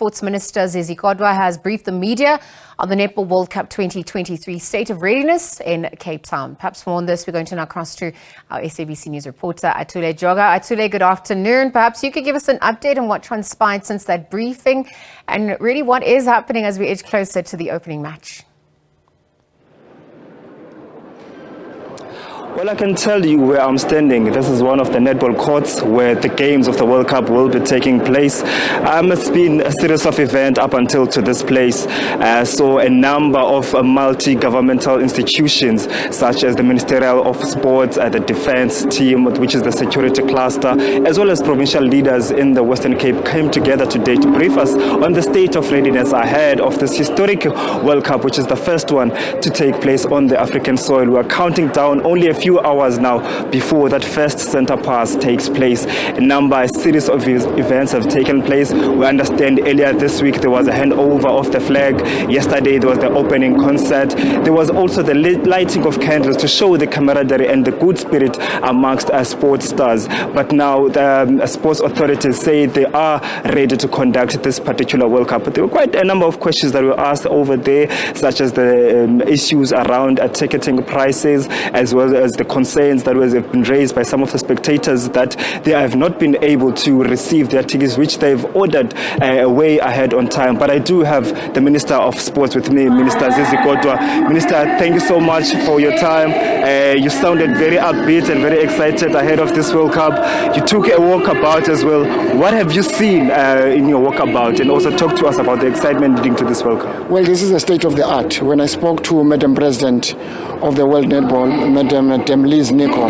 Sports Minister Zizi Kodwa has briefed the media on the Netball World Cup 2023 state of readiness in Cape Town. Perhaps more on this, we're going to now cross to our SABC News reporter, Atule Joka. Atule, good afternoon. Perhaps you could give us an update on what transpired since that briefing and really what is happening as we edge closer to the opening match. Well, I can tell you where I'm standing. This is one of the netball courts where the games of the World Cup will be taking place. It's been a series of events up until to this place. So a number of multi-governmental institutions, such as the Ministerial of Sports, the Defense team, which is the security cluster, as well as provincial leaders in the Western Cape, came together today to brief us on the state of readiness ahead of this historic World Cup, which is the first one to take place on the African soil. We are counting down only a few hours now before that first center pass takes place. A series of events have taken place. We understand earlier this week there was a handover of the flag. Yesterday there was the opening concert. There was also the lighting of candles to show the camaraderie and the good spirit amongst sports stars. But now the sports authorities say they are ready to conduct this particular World Cup. But there were quite a number of questions that were asked over there, such as the issues around ticketing prices, as well as the concerns that have been raised by some of the spectators that they have not been able to receive their tickets, which they've ordered way ahead on time. But I do have the Minister of Sports with me, Minister Zizi Kodwa. Minister, thank you so much for your time. You sounded very upbeat and very excited ahead of this World Cup. You took a walkabout as well. What have you seen in your walkabout? And also talk to us about the excitement leading to this World Cup. Well, this is a state of the art. When I spoke to Madam President of the World Netball, Madam Liz Nico,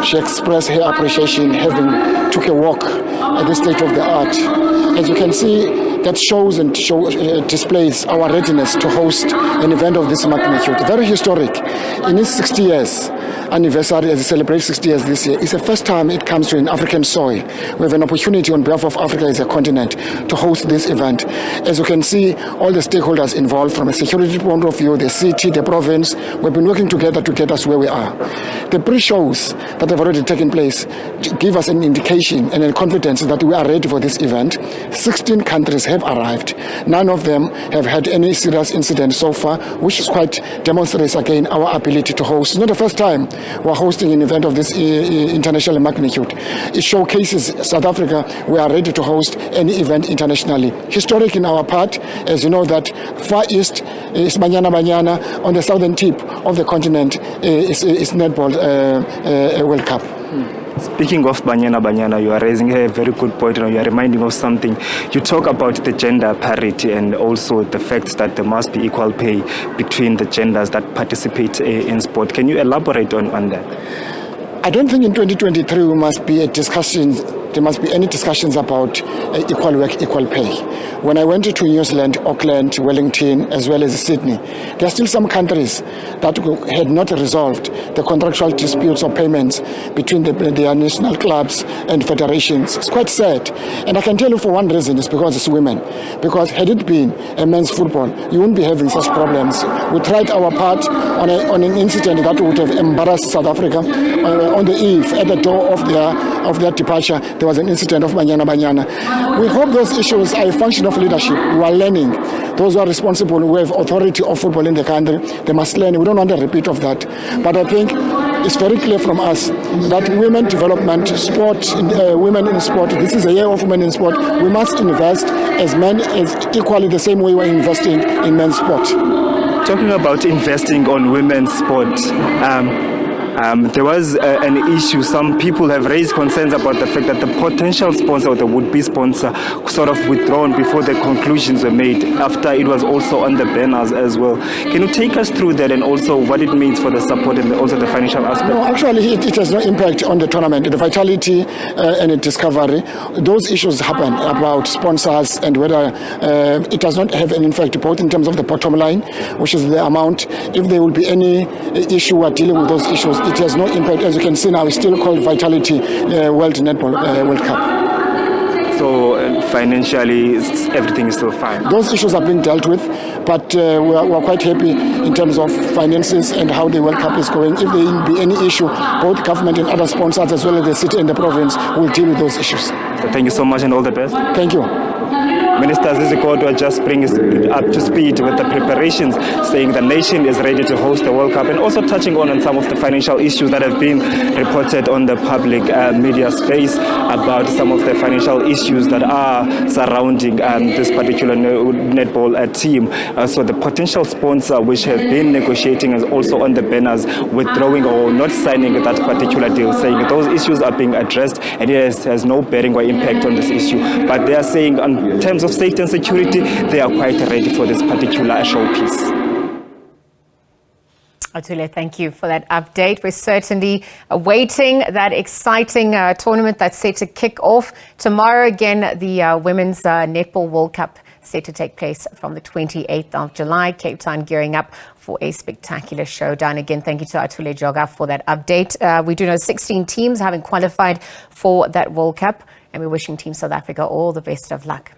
she expressed her appreciation having took a walk at the state of the art. As you can see, that shows and displays our readiness to host an event of this magnitude. Very historic. In its 60 years anniversary, as it celebrates 60 years this year, it's the first time it comes to an African soil. We have an opportunity on behalf of Africa as a continent to host this event. As you can see, all the stakeholders involved from a security point of view, the city, the province, we've been working together to get us where we are. The pre-shows that have already taken place give us an indication and a confidence that we are ready for this event. 16 countries have arrived. None of them have had any serious incident so far, which is quite demonstrates again our ability to host. It's not the first time we're hosting an event of this international magnitude. It showcases South Africa. We are ready to host any event internationally. Historic in our part, as you know, that Far East is Banyana. On the southern tip of the continent is Netball World Cup. Speaking of Banyana, you are raising a very good point, and you are reminding of something. You talk about the gender parity and also the fact that there must be equal pay between the genders that participate in sport. Can you elaborate on that? I don't think in 2023 there must be any discussions about equal work, equal pay. When I went to New Zealand, Auckland, Wellington, as well as Sydney, there are still some countries that had not resolved the contractual disputes or payments between their national clubs and federations. It's quite sad. And I can tell you for one reason, it's because it's women. Because had it been a men's football, you wouldn't be having such problems. We tried our part on an incident that would have embarrassed South Africa. On the eve, at the door of their departure, there was an incident of Banyana. We hope those issues are a function of leadership. We are learning. Those who are responsible, who have authority of football in the country, they must learn. We don't want a repeat of that. But I think it's very clear from us that women development, sport, women in sport, this is a year of women in sport. We must invest as men as equally the same way we're investing in men's sport. Talking about investing on women's sport, there was an issue. Some people have raised concerns about the fact that the potential sponsor or the would-be sponsor sort of withdrawn before the conclusions were made, after it was also on the banners as well. Can you take us through that and also what it means for the support and also the financial aspect? No, actually it has no impact on the tournament. The vitality and the discovery, those issues happen about sponsors and whether it does not have an impact both in terms of the bottom line, which is the amount. If there will be any issue or dealing with those issues, it has no impact. As you can see now, it's still called Vitality World Netball World Cup. So financially, everything is still fine? Those issues are being dealt with, but we are quite happy in terms of finances and how the World Cup is going. If there will be any issue, both government and other sponsors, as well as the city and the province, will deal with those issues. So thank you so much and all the best. Thank you. Minister Zizi Kodwa just brings up to speed with the preparations, saying the nation is ready to host the World Cup, and also touching on some of the financial issues that have been reported on the public media space about some of the financial issues that are surrounding this particular netball team. So the potential sponsor which has been negotiating is also on the banners withdrawing or not signing that particular deal, saying those issues are being addressed and it has no bearing or impact on this issue. But they are saying in terms of safety and security, they are quite ready for this particular showpiece. Atule, thank you for that update. We're certainly awaiting that exciting tournament that's set to kick off tomorrow. Again, the Women's Netball World Cup set to take place from the 28th of July. Cape Town gearing up for a spectacular showdown. Again, thank you to Atule Joka for that update. We do know 16 teams having qualified for that World Cup, and we're wishing Team South Africa all the best of luck.